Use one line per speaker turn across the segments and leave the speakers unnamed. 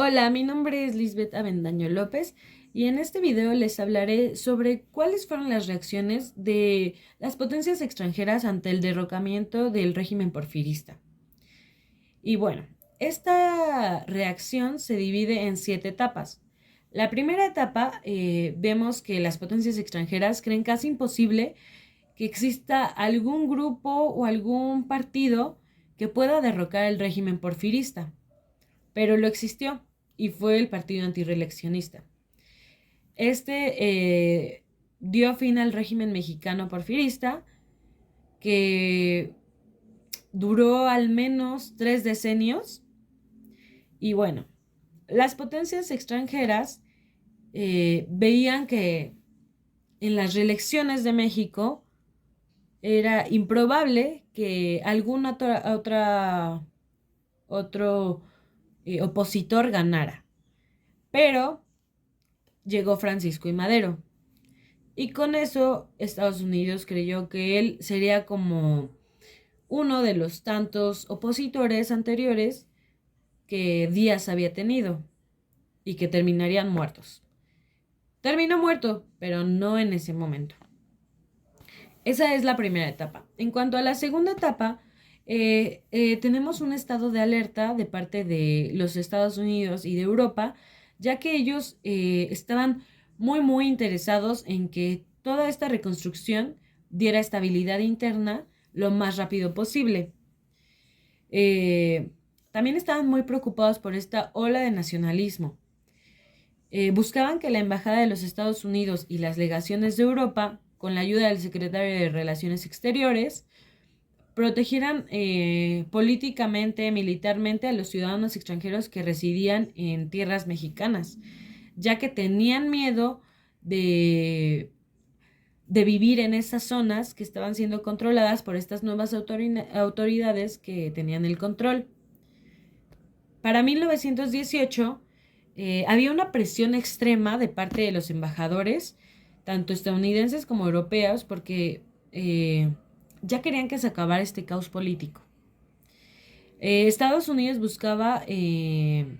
Hola, mi nombre es Lisbeth Avendaño López y en este video les hablaré sobre cuáles fueron las reacciones de las potencias extranjeras ante el derrocamiento del régimen porfirista. Y bueno, esta reacción se divide en 7 etapas. La primera etapa, vemos que las potencias extranjeras creen casi imposible que exista algún grupo o algún partido que pueda derrocar el régimen porfirista, pero lo existió y fue el partido antirreeleccionista. Dio fin al régimen mexicano porfirista, que duró al menos 3 decenios. Y bueno, las potencias extranjeras veían que en las reelecciones de México era improbable que algún otro opositor ganara. Pero llegó Francisco y Madero. Y con eso Estados Unidos creyó que él sería como uno de los tantos opositores anteriores que Díaz había tenido y que terminarían muertos. Terminó muerto, pero no en ese momento. Esa es la primera etapa. En cuanto a la segunda etapa, tenemos un estado de alerta de parte de los Estados Unidos y de Europa, ya que ellos estaban muy interesados en que toda esta reconstrucción diera estabilidad interna lo más rápido posible. Eh, También estaban muy preocupados por esta ola de nacionalismo. Buscaban que la Embajada de los Estados Unidos y las legaciones de Europa, con la ayuda del secretario de Relaciones Exteriores, protegieran políticamente, militarmente a los ciudadanos extranjeros que residían en tierras mexicanas, ya que tenían miedo de vivir en esas zonas que estaban siendo controladas por estas nuevas autoridades que tenían el control. Para 1918 había una presión extrema de parte de los embajadores, tanto estadounidenses como europeos, porque ya querían que se acabara este caos político. Estados Unidos buscaba que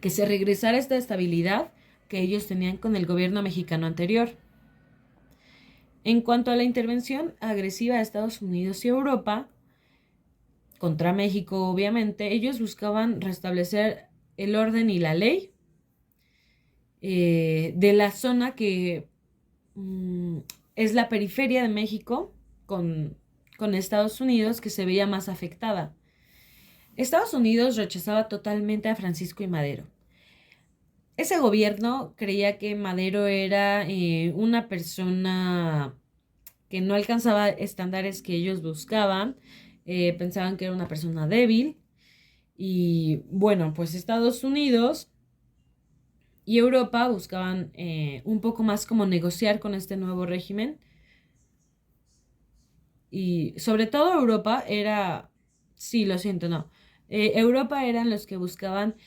se regresara esta estabilidad que ellos tenían con el gobierno mexicano anterior. En cuanto a la intervención agresiva de Estados Unidos y Europa, contra México obviamente, ellos buscaban restablecer el orden y la ley de la zona que es la periferia de México con Estados Unidos, que se veía más afectada. Estados Unidos rechazaba totalmente a Francisco y Madero. Ese gobierno creía que Madero era una persona que no alcanzaba estándares que ellos buscaban, pensaban que era una persona débil y bueno, pues Estados Unidos y Europa buscaban un poco más como negociar con este nuevo régimen. Y sobre todo Europa era, sí, lo siento, no. Europa eran los que buscaban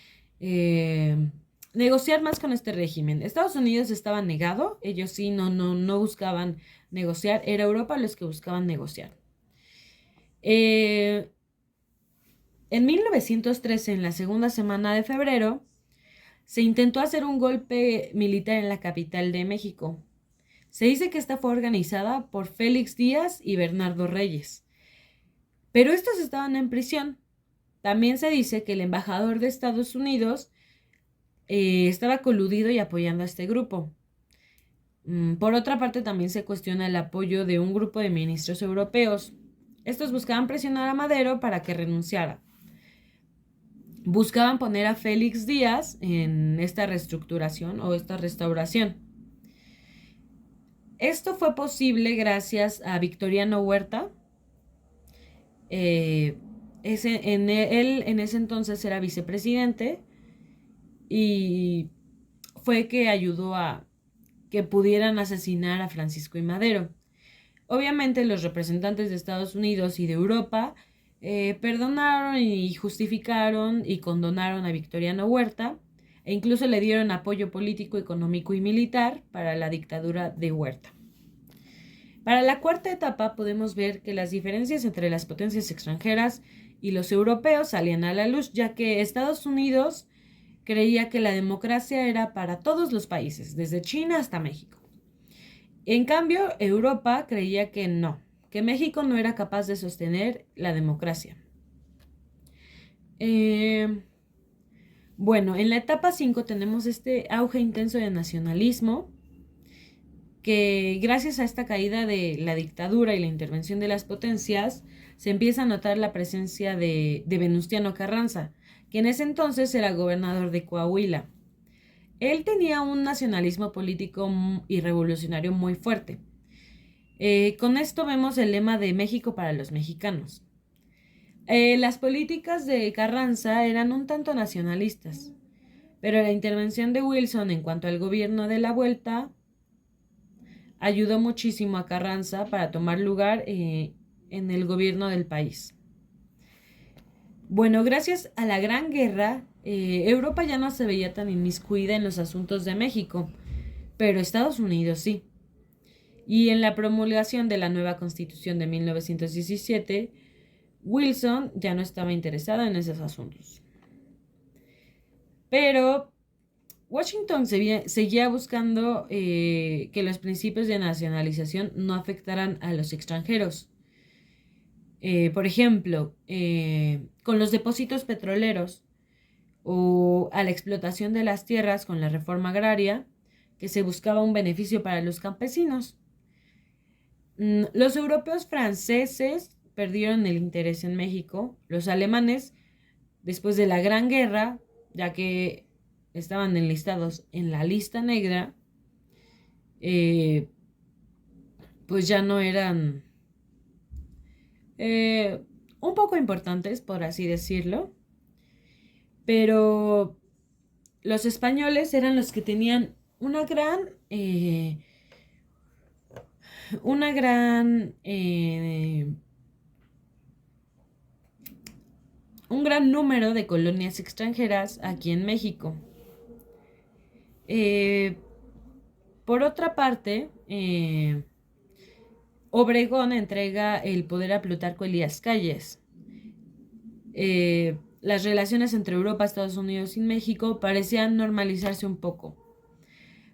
eh, negociar más con este régimen. Estados Unidos estaba negado, ellos sí no buscaban negociar, era Europa los que buscaban negociar. Eh, en 1913, en la segunda semana de febrero, se intentó hacer un golpe militar en la capital de México. Se dice que esta fue organizada por Félix Díaz y Bernardo Reyes, pero estos estaban en prisión. También se dice que el embajador de Estados Unidos estaba coludido y apoyando a este grupo. Por otra parte, también se cuestiona el apoyo de un grupo de ministros europeos. Estos buscaban presionar a Madero para que renunciara. Buscaban poner a Félix Díaz en esta reestructuración o esta restauración. Esto fue posible gracias a Victoriano Huerta. Él en ese entonces era vicepresidente y fue que ayudó a que pudieran asesinar a Francisco y Madero. Obviamente los representantes de Estados Unidos y de Europa perdonaron y justificaron y condonaron a Victoriano Huerta e incluso le dieron apoyo político, económico y militar para la dictadura de Huerta. Para la cuarta etapa podemos ver que las diferencias entre las potencias extranjeras y los europeos salían a la luz, ya que Estados Unidos creía que la democracia era para todos los países, desde China hasta México. En cambio, Europa creía que no, que México no era capaz de sostener la democracia. Bueno, en la etapa 5 tenemos este auge intenso de nacionalismo, que gracias a esta caída de la dictadura y la intervención de las potencias, se empieza a notar la presencia de Venustiano Carranza, que en ese entonces era gobernador de Coahuila. Él tenía un nacionalismo político y revolucionario muy fuerte. Con esto vemos el lema de México para los mexicanos. Las políticas de Carranza eran un tanto nacionalistas, pero la intervención de Wilson en cuanto al gobierno de la Vuelta ayudó muchísimo a Carranza para tomar lugar en el gobierno del país. Bueno, gracias a la Gran Guerra, Europa ya no se veía tan inmiscuida en los asuntos de México, pero Estados Unidos sí. Y en la promulgación de la nueva Constitución de 1917, Wilson ya no estaba interesado en esos asuntos. Pero Washington seguía buscando que los principios de nacionalización no afectaran a los extranjeros. Por ejemplo, con los depósitos petroleros o a la explotación de las tierras con la reforma agraria, que se buscaba un beneficio para los campesinos. Los europeos franceses perdieron el interés en México, los alemanes, después de la Gran Guerra, ya que estaban enlistados en la lista negra, pues ya no eran un poco importantes, por así decirlo, pero los españoles eran los que tenían un gran número de colonias extranjeras aquí en México. Por otra parte, Obregón entrega el poder a Plutarco Elías Calles. Las relaciones entre Europa, Estados Unidos y México parecían normalizarse un poco.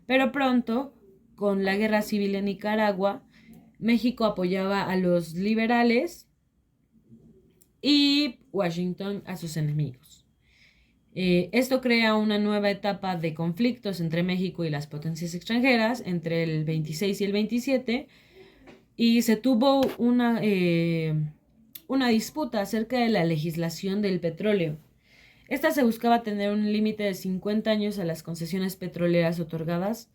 Pero pronto, con la guerra civil en Nicaragua, México apoyaba a los liberales y Washington a sus enemigos. Esto crea una nueva etapa de conflictos entre México y las potencias extranjeras entre el 26 y el 27, y se tuvo una disputa acerca de la legislación del petróleo. Esta se buscaba tener un límite de 50 años a las concesiones petroleras otorgadas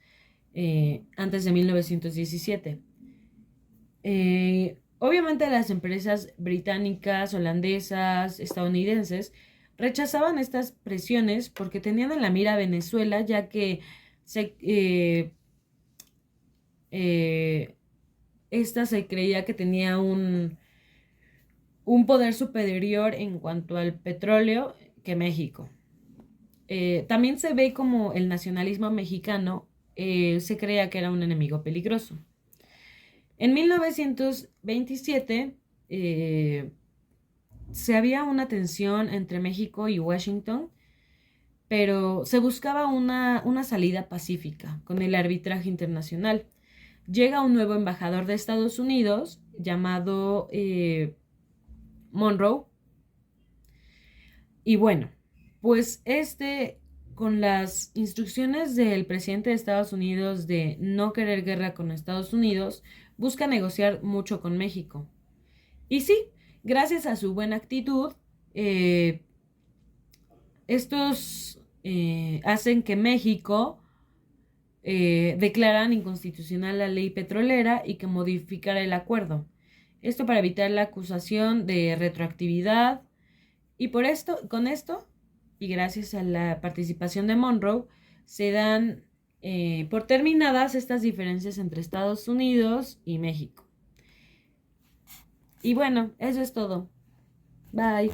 antes de 1917. Obviamente las empresas británicas, holandesas, estadounidenses rechazaban estas presiones porque tenían en la mira a Venezuela, ya que esta se creía que tenía un poder superior en cuanto al petróleo que México. También se ve como el nacionalismo mexicano se creía que era un enemigo peligroso. En 1927 se había una tensión entre México y Washington, pero se buscaba una salida pacífica con el arbitraje internacional. Llega un nuevo embajador de Estados Unidos llamado Monroe. Y bueno, pues con las instrucciones del presidente de Estados Unidos de no querer guerra con Estados Unidos, busca negociar mucho con México. Y sí, gracias a su buena actitud, estos hacen que México declaran inconstitucional la ley petrolera y que modificara el acuerdo. Esto para evitar la acusación de retroactividad. Y con esto, y gracias a la participación de Monroe, se dan por terminadas estas diferencias entre Estados Unidos y México. Y bueno, eso es todo. Bye.